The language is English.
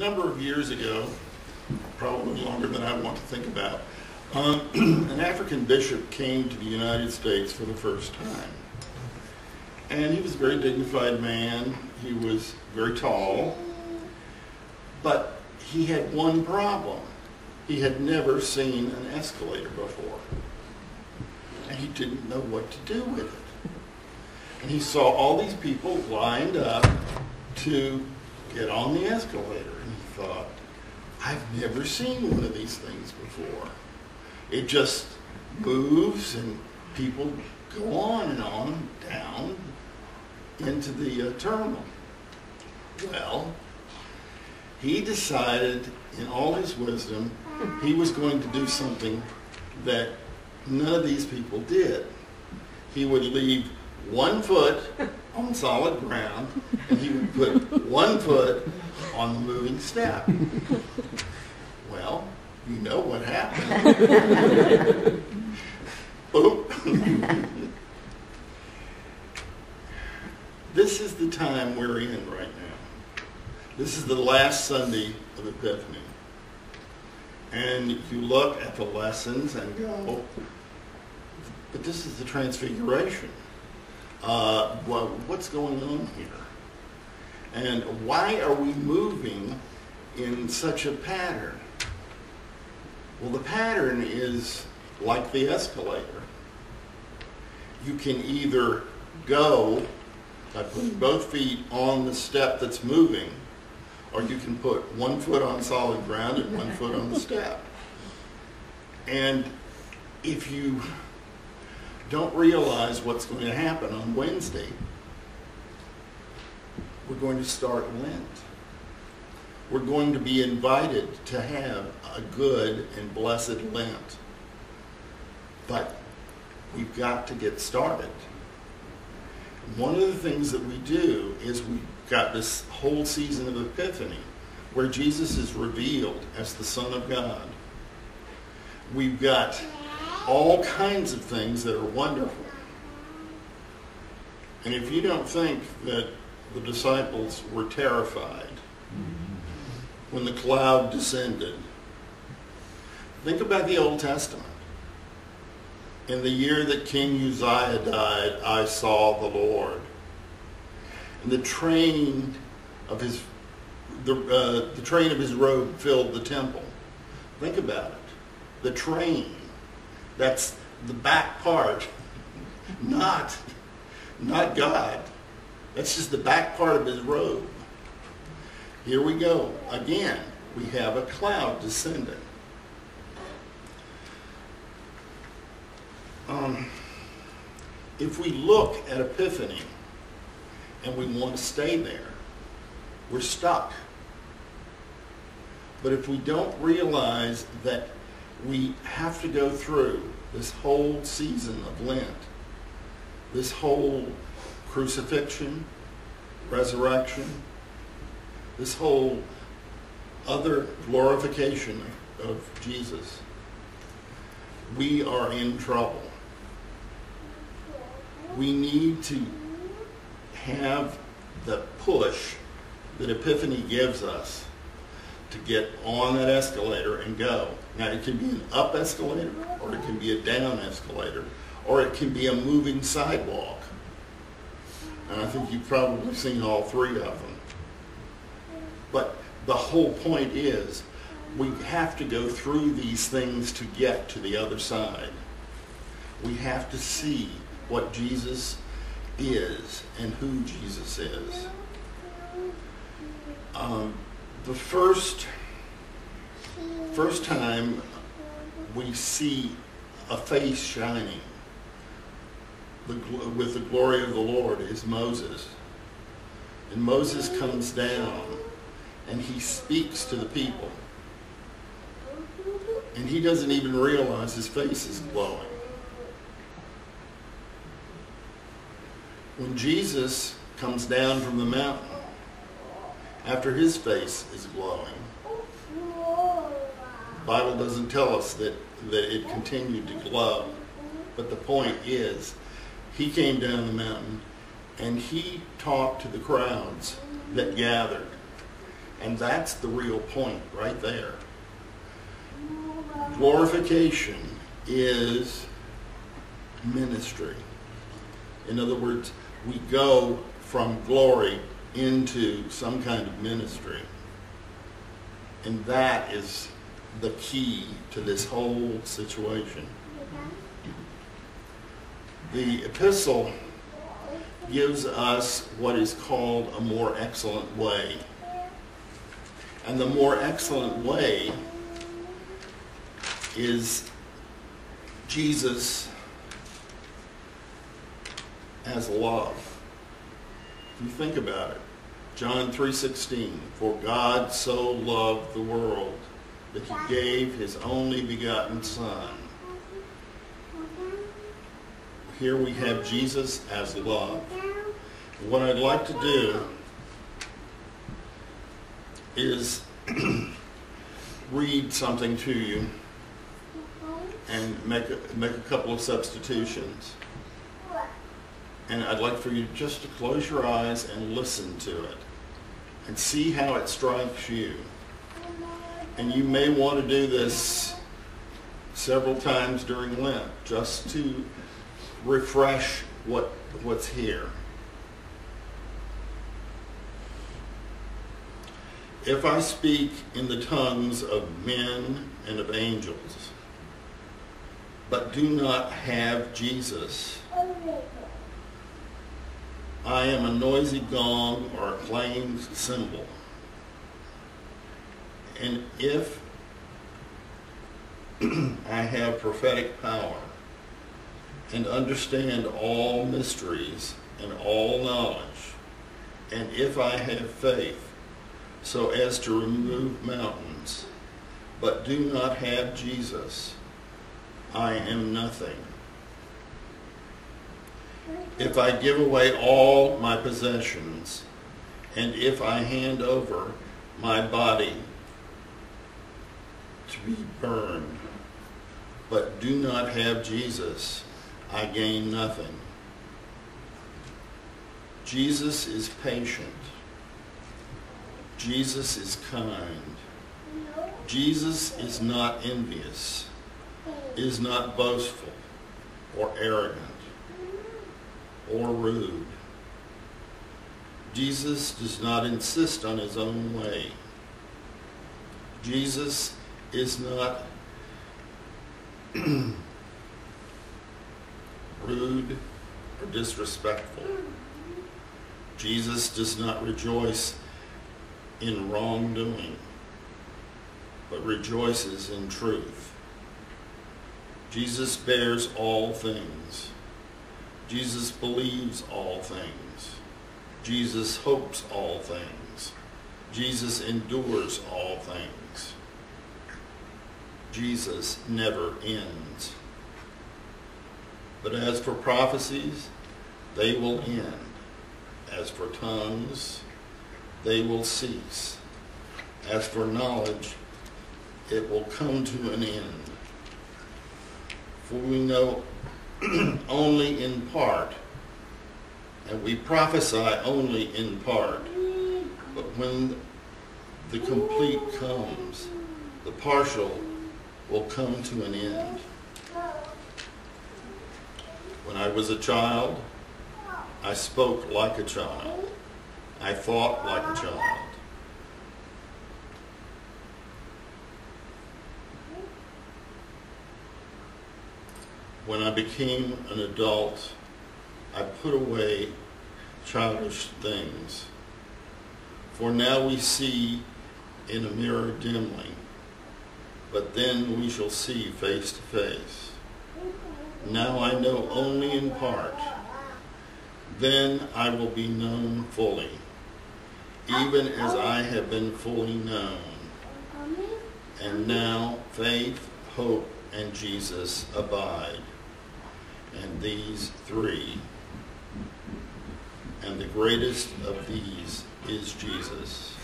number of years ago, probably longer than I want to think about, an African bishop came to the United States for the first time. And he was a very dignified man. He was very tall. But he had one problem. He had never seen an escalator before. And he didn't know what to do with it. And he saw all these people lined up to get on the escalator. And he thought, I've never seen one of these things before. It just moves and people go on and down into the terminal. Well, he decided in all his wisdom he was going to do something that none of these people did. He would leave 1 foot on solid ground and he would put 1 foot on the moving step. Well, you know what happened. Boom. This is the time we're in right now. This is the last Sunday of Epiphany. And you look at the lessons and go, but this is the Transfiguration. Well, what's going on here? And why are we moving in such a pattern? Well, the pattern is like the escalator. You can either go by putting both feet on the step that's moving, or you can put 1 foot on solid ground and 1 foot on the step. And if you don't realize what's going to happen on Wednesday, we're going to start Lent. We're going to be invited to have a good and blessed Lent. But we've got to get started. One of the things that we do is we've got this whole season of Epiphany where Jesus is revealed as the Son of God. We've got all kinds of things that are wonderful. And if you don't think that the disciples were terrified when the cloud descended, think about the Old Testament. In the year that King Uzziah died, I saw the Lord. And the train of his robe filled the temple. Think about it. The train. That's the back part, not God. That's just the back part of his robe. Here we go. Again, we have a cloud descending. If we look at Epiphany and we want to stay there, we're stuck. But if we don't realize that we have to go through this whole season of Lent, this whole crucifixion, resurrection, this whole other glorification of Jesus, we are in trouble. We need to have the push that Epiphany gives us to get on that escalator and go. Now, it can be an up escalator, or it can be a down escalator, or it can be a moving sidewalk. And I think you've probably seen all three of them. But the whole point is, we have to go through these things to get to the other side. We have to see what Jesus is and who Jesus is. The first time we see a face shining with the glory of the Lord is Moses. And Moses comes down and he speaks to the people. And he doesn't even realize his face is glowing. When Jesus comes down from the mountain, after his face is glowing, the Bible doesn't tell us that it continued to glow. But the point is, he came down the mountain and he talked to the crowds that gathered. And that's the real point right there. Glorification is ministry. In other words, we go from glory into some kind of ministry. And that is the key to this whole situation. The epistle gives us what is called a more excellent way. And the more excellent way is Jesus as love. If you think about it, John 3:16, for God so loved the world that he gave his only begotten Son. Here we have Jesus as love. What I'd like to do is read something to you and make a couple of substitutions. And I'd like for you just to close your eyes and listen to it and see how it strikes you. And you may want to do this several times during Lent just to refresh what's here. If I speak in the tongues of men and of angels, but do not have Jesus, I am a noisy gong or a clanging cymbal. And if I have prophetic power and understand all mysteries and all knowledge, and if I have faith so as to remove mountains, but do not have Jesus, I am nothing. If I give away all my possessions, and if I hand over my body to be burned, but do not have Jesus, I gain nothing. Jesus is patient. Jesus is kind. Jesus is not envious, is not boastful or arrogant or rude. Jesus does not insist on his own way. Jesus is not rude or disrespectful. Jesus does not rejoice in wrongdoing, but rejoices in truth. Jesus bears all things. Jesus believes all things. Jesus hopes all things. Jesus endures all things. Jesus never ends. But as for prophecies, they will end. As for tongues, they will cease. As for knowledge, it will come to an end. For we know only in part, and we prophesy only in part. But when the complete comes, the partial will come to an end. When I was a child, I spoke like a child. I thought like a child. When I became an adult, I put away childish things. For now we see in a mirror dimly, but then we shall see face to face. Now I know only in part. Then I will be known fully, even as I have been fully known. And now faith, hope, and Jesus abide. And these three, and the greatest of these is Jesus.